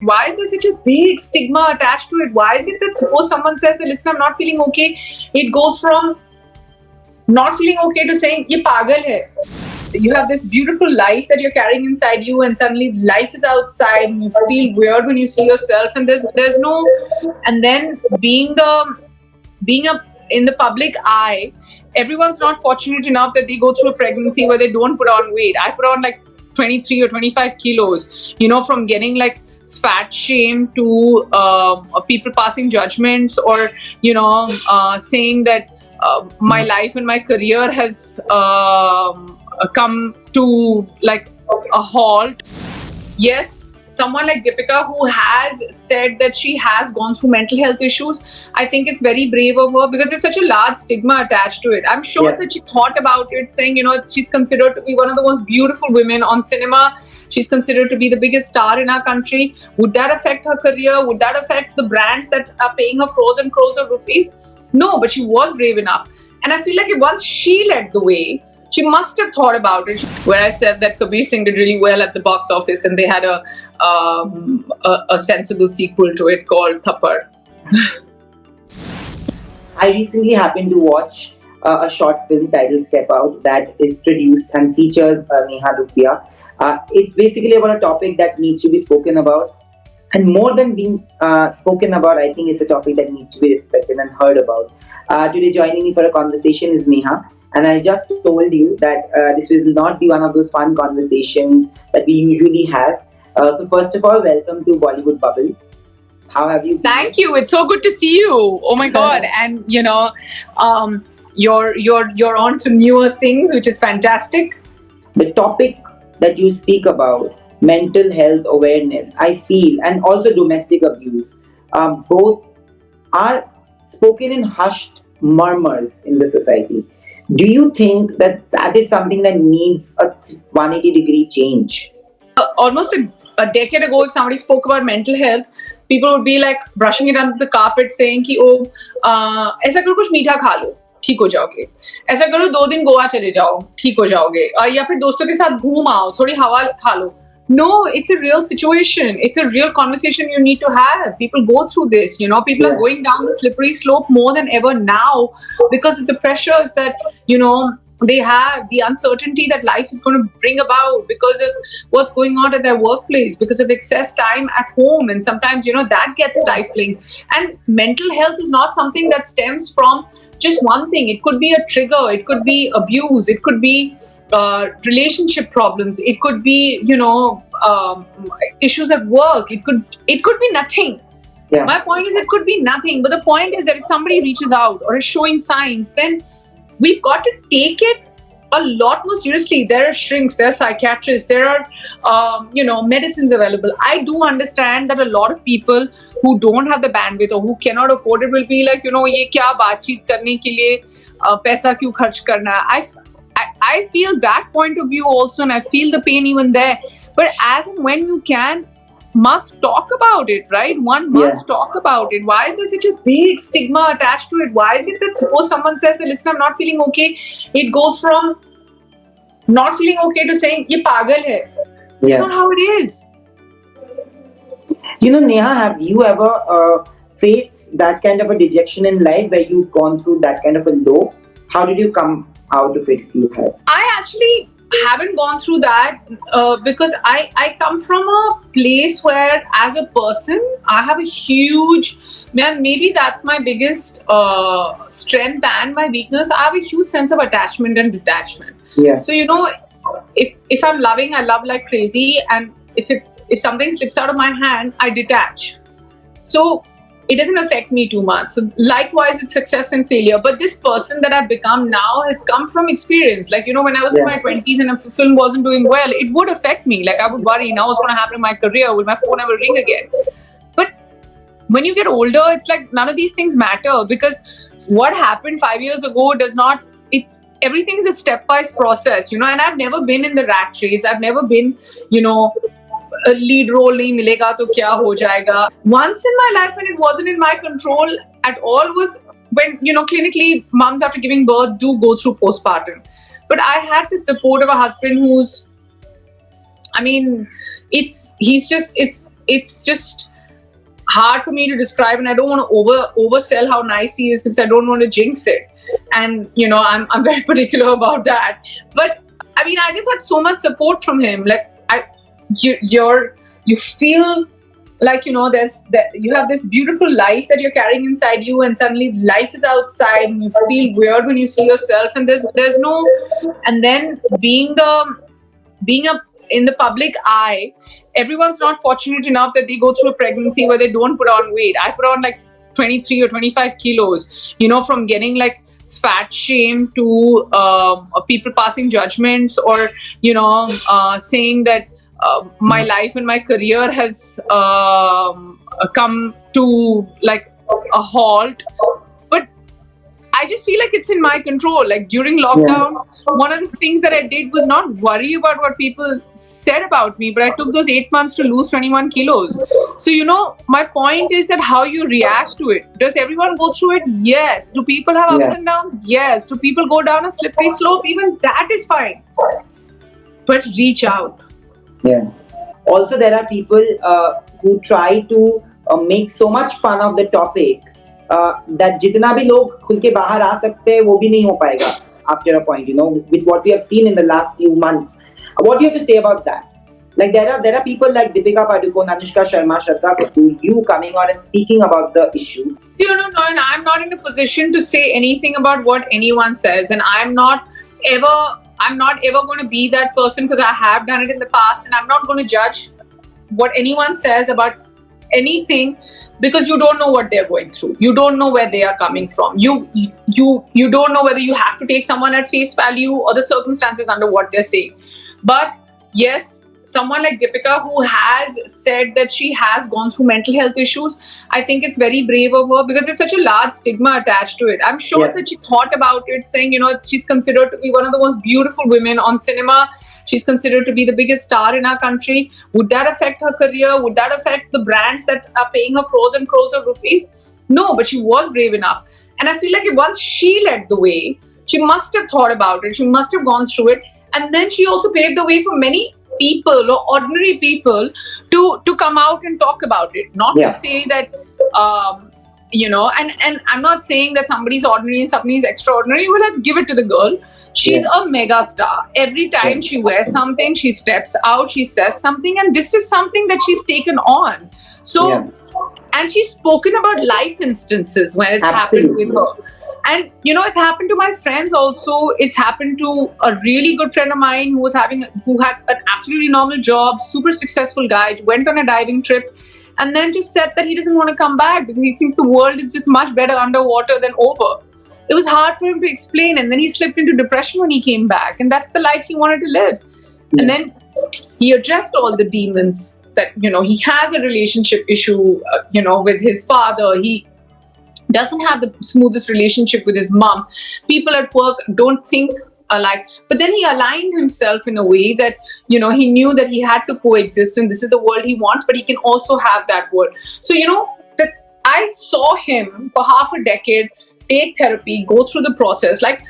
Why is there such a big stigma attached to it? Why is it that suppose someone says that listen, I'm not feeling okay, it goes from not feeling okay to saying ye pagal hai. You have this beautiful life that you're carrying inside you, and suddenly life is outside, and you feel weird when you see yourself, and there's no, and then being a in the public eye, everyone's not fortunate enough that they go through a pregnancy where they don't put on weight. I put on like 23 or 25 kilos, from getting like fat shame to people passing judgments, or saying that my life and my career has come to like a halt. Yes, someone like Deepika who has said that she has gone through mental health issues, I think it's very brave of her because there's such a large stigma attached to it. I'm sure that she thought about it, saying, she's considered to be one of the most beautiful women on cinema. She's considered to be the biggest star in our country. Would that affect her career? Would that affect the brands that are paying her crores and crores of rupees? No, but she was brave enough. And I feel like once she led the way, she must have thought about it. Where I said that Kabir Singh did really well at the box office, and they had a sensible sequel to it called Thappad. I recently happened to watch a short film titled Step Out that is produced and features Neha Dhupia. It's basically about a topic that needs to be spoken about. And more than being spoken about, I think it's a topic that needs to be respected and heard about. Today joining me for a conversation is Neha. And I just told you that this will not be one of those fun conversations that we usually have. So first of all, welcome to Bollywood Bubble. How have you been? Thank you. It's so good to see you. Oh my God. And you're on to newer things, which is fantastic. The topic that you speak about, mental health awareness, I feel, and also domestic abuse, both are spoken in hushed murmurs in the society. Do you think that is something that needs a 180-degree change? Almost a decade ago, if somebody spoke about mental health, people would be like brushing it under the carpet, saying कि ऐसा करो कुछ मीठा खा लो ठीक हो जाओगे, ऐसा करो 2 दिन गोवा चले जाओ ठीक हो जाओगे, या फिर दोस्तों के साथ घूम आओ, थोड़ी हवा खा लो. No, it's a real situation. It's a real conversation you need to have. People go through this, people are going down the slippery slope more than ever now because of the pressures that, they have, the uncertainty that life is going to bring about because of what's going on at their workplace, because of excess time at home. And sometimes, that gets stifling. And mental health is not something that stems from just one thing. It could be a trigger. It could be abuse. It could be relationship problems. It could be, issues at work. It could be nothing. Yeah. My point is it could be nothing. But the point is that if somebody reaches out or is showing signs, then we've got to take it a lot more seriously. There are shrinks, there are psychiatrists, there are, medicines available. I do understand that a lot of people who don't have the bandwidth or who cannot afford it will be like, ये क्या बातचीत करने के लिए पैसा क्यों खर्च करना है. I feel that point of view also, and I feel the pain even there. But as and when you can, must talk about it, right? One must talk about it. Why is there such a big stigma attached to it? Why is it that suppose someone says that listen, I'm not feeling okay, it goes from not feeling okay to saying ye pagal hai. It's not how it is. Neha, have you ever faced that kind of a dejection in life where you've gone through that kind of a low? How did you come out of it if you have? I actually haven't gone through that because I come from a place where as a person I have a huge, maybe that's my biggest strength and my weakness. I have a huge sense of attachment and detachment. Yeah. So if I'm loving, I love like crazy, and if something slips out of my hand, I detach. So it doesn't affect me too much. So likewise with success and failure. But this person that I've become now has come from experience. Like, when I was in my 20s and if a film wasn't doing well, it would affect me. Like I would worry, now what's going to happen in my career? Will my phone ever ring again? But when you get older, it's like none of these things matter, because what happened 5 years ago everything is a stepwise process, and I've never been in the rat race. I've never been, a lead role nahi milega to kya ho jayega. Once in my life when it wasn't in my control at all was when, clinically moms after giving birth do go through postpartum. But I had the support of a husband who's, it's it's just hard for me to describe, and I don't want to oversell how nice he is because I don't want to jinx it. And I'm very particular about that. But I mean, I just had so much support from him. Like you feel like you have this beautiful life that you're carrying inside you, and suddenly life is outside, and you feel weird when you see yourself, and there's no, and then being in the public eye, everyone's not fortunate enough that they go through a pregnancy where they don't put on weight. I put on like 23 or 25 kilos, from getting like fat shame to people passing judgments, or saying that my life and my career has come to like a halt. But I just feel like it's in my control. Like during lockdown, one of the things that I did was not worry about what people said about me, but I took those 8 months to lose 21 kilos. So, my point is that how you react to it. Does everyone go through it? Yes. Do people have ups and downs? Yes. Do people go down a slippery slope? Even that is fine. But reach out. Yeah. Also, there are people who try to make so much fun of the topic that जितना भी लोग खुल के बाहर आ सकते हैं वो भी नहीं हो पाएगा after a point, with what we have seen in the last few months. What do you have to say about that? Like there are people like Deepika Padukone, Anushka Sharma, Shraddha Kapoor, you coming out and speaking about the issue. No, and I'm not in a position to say anything about what anyone says, and I'm not ever going to be that person because I have done it in the past, and I'm not going to judge what anyone says about anything because you don't know what they're going through. You don't know where they are coming from. You don't know whether you have to take someone at face value or the circumstances under what they're saying. But yes, someone like Deepika who has said that she has gone through mental health issues, I think it's very brave of her because there's such a large stigma attached to it. I'm sure that she thought about it, saying, she's considered to be one of the most beautiful women on cinema. She's considered to be the biggest star in our country. Would that affect her career? Would that affect the brands that are paying her crores and crores of rupees? No, but she was brave enough. And I feel like once she led the way, she must have thought about it. She must have gone through it. And then she also paved the way for many people or ordinary people to come out and talk about it. Not to say that, and I'm not saying that somebody's ordinary and somebody's extraordinary. Well, let's give it to the girl. She's a mega star. Every time she wears something, she steps out, she says something, and this is something that she's taken on. So, and she's spoken about life instances when it's happened with her. And, it's happened to my friends also. It's happened to a really good friend of mine who had an absolutely normal job, super successful guy, went on a diving trip, and then just said that he doesn't want to come back because he thinks the world is just much better underwater than over. It was hard for him to explain, and then he slipped into depression when he came back, and that's the life he wanted to live. And then he addressed all the demons that, he has a relationship issue, with his father. He doesn't have the smoothest relationship with his mom. People at work don't think alike. But then he aligned himself in a way that, he knew that he had to coexist and this is the world he wants, but he can also have that world. So, that I saw him for half a decade take therapy, go through the process. Like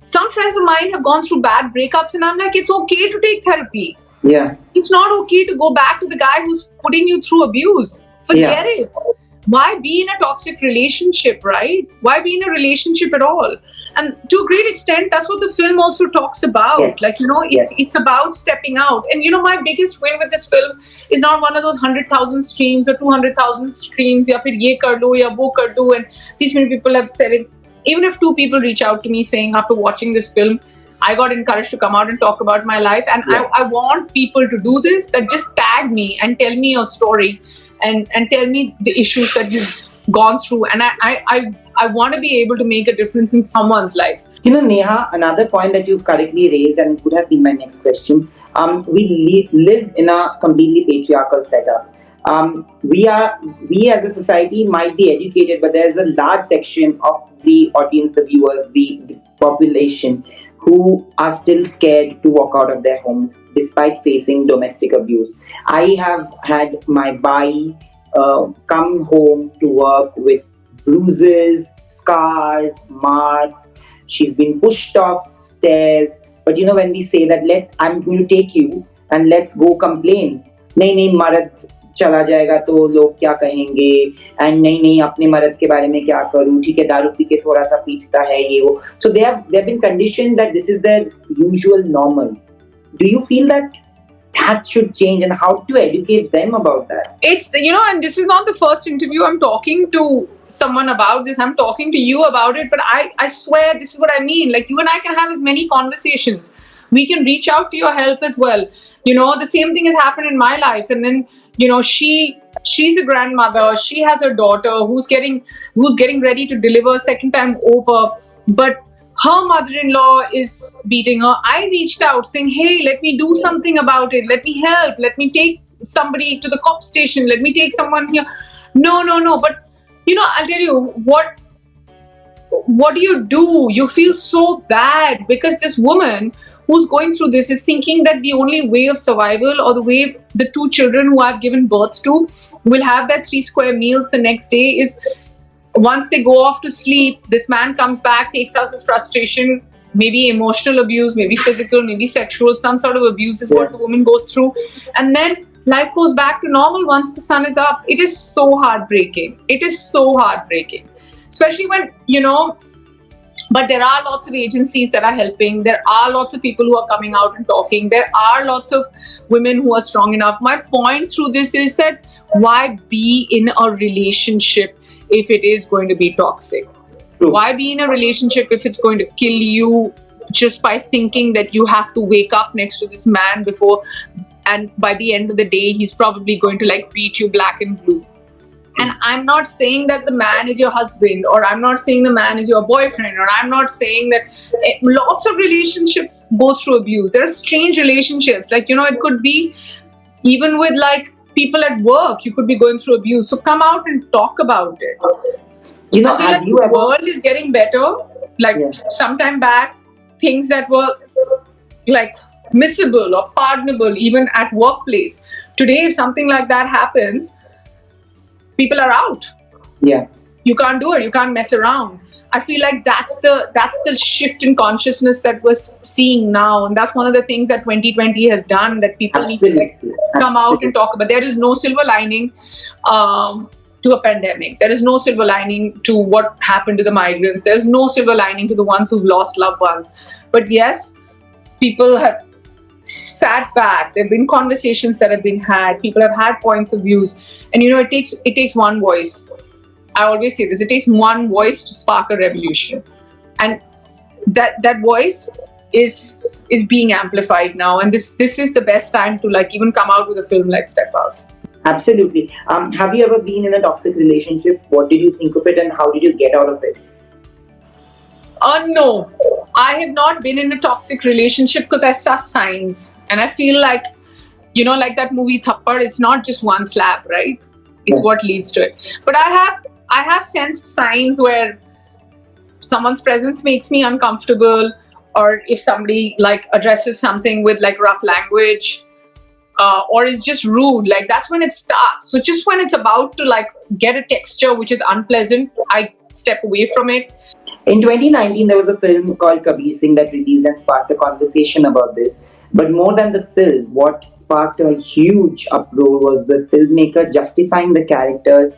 some friends of mine have gone through bad breakups and I'm like, it's okay to take therapy. Yeah. It's not okay to go back to the guy who's putting you through abuse. Forget it. Why be in a toxic relationship, right? Why be in a relationship at all? And to a great extent, that's what the film also talks about. Yes. Like, it's about stepping out. And, my biggest win with this film is not one of those 100,000 streams or 200,000 streams. Ya phir ye kar do, ya wo kar do. And these many people have said it. Even if 2 people reach out to me saying after watching this film, I got encouraged to come out and talk about my life. And I want people to do this, that just tag me and tell me your story. And tell me the issues that you've gone through. And I want to be able to make a difference in someone's life. Neha, another point that you correctly raised, and it would have been my next question. We live in a completely patriarchal setup. We as a society might be educated, but there's a large section of the audience, the viewers, the population who are still scared to walk out of their homes despite facing domestic abuse. I have had my bai come home to work with bruises, scars, marks. She's been pushed off stairs. But when we say that I'm going to take you and let's go complain. Nahi, marad चला जाएगा तो लोग क्या कहेंगे, and नहीं नहीं अपने मर्द के बारे में क्या करूं, ठीक है दारू पी के थोड़ा सा पीटता है ये वो. So they have been conditioned that this is their usual normal. Do you feel that should change, and how to educate them about that? It's, and this is not the first interview I'm talking to someone about this. I'm talking to you about it, but I swear this is what I mean. Like, you and I can have as many conversations. We can reach out to your help as well. The same thing has happened in my life. And then, she's a grandmother. She has a daughter who's getting ready to deliver second time over. But her mother-in-law is beating her. I reached out saying, hey, let me do something about it. Let me help. Let me take somebody to the cop station. Let me take someone here. No. But, I'll tell you, what do? You feel so bad because this woman who's going through this is thinking that the only way of survival, or the way the two children who I've given birth to will have their 3 square meals the next day, is once they go off to sleep, this man comes back, takes out his frustration, maybe emotional abuse, maybe physical, maybe sexual, some sort of abuse is what the woman goes through. And then life goes back to normal once the sun is up. It is so heartbreaking. Especially when, but there are lots of agencies that are helping. There are lots of people who are coming out and talking. There are lots of women who are strong enough. My point through this is that why be in a relationship if it is going to be toxic? True. Why be in a relationship if it's going to kill you just by thinking that you have to wake up next to this man before, and by the end of the day, he's probably going to beat you black and blue. And I'm not saying that the man is your husband, or I'm not saying the man is your boyfriend, or I'm not saying that lots of relationships go through abuse. There are strange relationships. It could be even with people at work, you could be going through abuse. So come out and talk about it. Have you the world is getting better. Sometime back, things that were missable or pardonable even at workplace. Today, if something like that happens, people are out. Yeah. You can't do it. You can't mess around. I feel like that's the shift in consciousness that we're seeing now, and that's one of the things that 2020 has done, that people need to come out and talk about. There is no silver lining to a pandemic. There is no silver lining to what happened to the migrants. There's no silver lining to the ones who've lost loved ones. But yes, people have sat back. There have been conversations that have been had. People have had points of views, and it takes one voice. I always say this: it takes one voice to spark a revolution, and that voice is being amplified now. And this is the best time to even come out with a film like Step Out. Absolutely. Have you ever been in a toxic relationship? What did you think of it, and how did you get out of it? No, I have not been in a toxic relationship because I saw signs, and I feel like that movie Thappad. It's not just one slap, right? It's what leads to it. But I have sensed signs where someone's presence makes me uncomfortable, or if somebody addresses something with rough language, or is just rude. That's when it starts. So just when it's about to get a texture which is unpleasant, I step away from it. In 2019, there was a film called Kabir Singh that released and sparked a conversation about this. But more than the film, what sparked a huge uproar was the filmmaker justifying the characters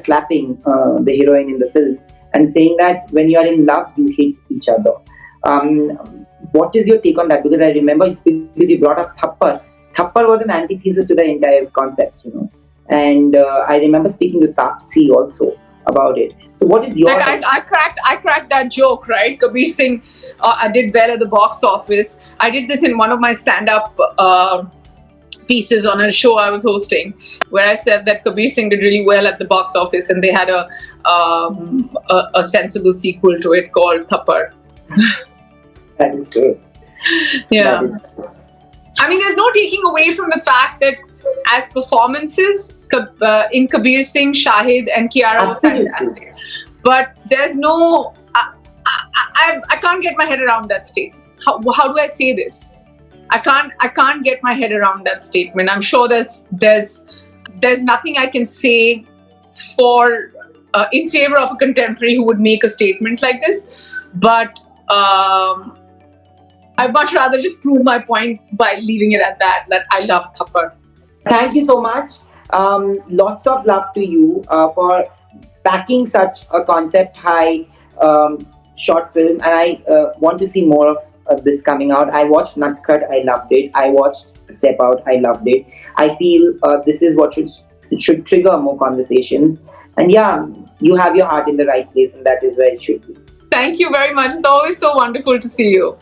slapping the heroine in the film, and saying that when you are in love, you hate each other. What is your take on that? Because I remember, because you brought up Thappad. Thappad was an antithesis to the entire concept, And I remember speaking to Taapsee also about it. So what is your... I cracked that joke, right? Kabir Singh I did well at the box office. I did this in one of my stand-up pieces on a show I was hosting, where I said that Kabir Singh did really well at the box office, and they had a sensible sequel to it called Thappad. That is true. Yeah. I mean, there's no taking away from the fact that as performances, in Kabir Singh, Shahid and Kiara were fantastic. But there's no... I can't get my head around that statement. How do I say this? I can't get my head around that statement. I'm sure there's nothing I can say for in favor of a contemporary who would make a statement like this. But I'd much rather just prove my point by leaving it at that I love Thappad. Thank you so much. Lots of love to you for backing such a concept high short film, and I want to see more of this coming out. I watched Nutcut, I loved it. I watched Step Out, I loved it. I feel this is what should trigger more conversations. And yeah, you have your heart in the right place, and that is where it should be. Thank you very much. It's always so wonderful to see you.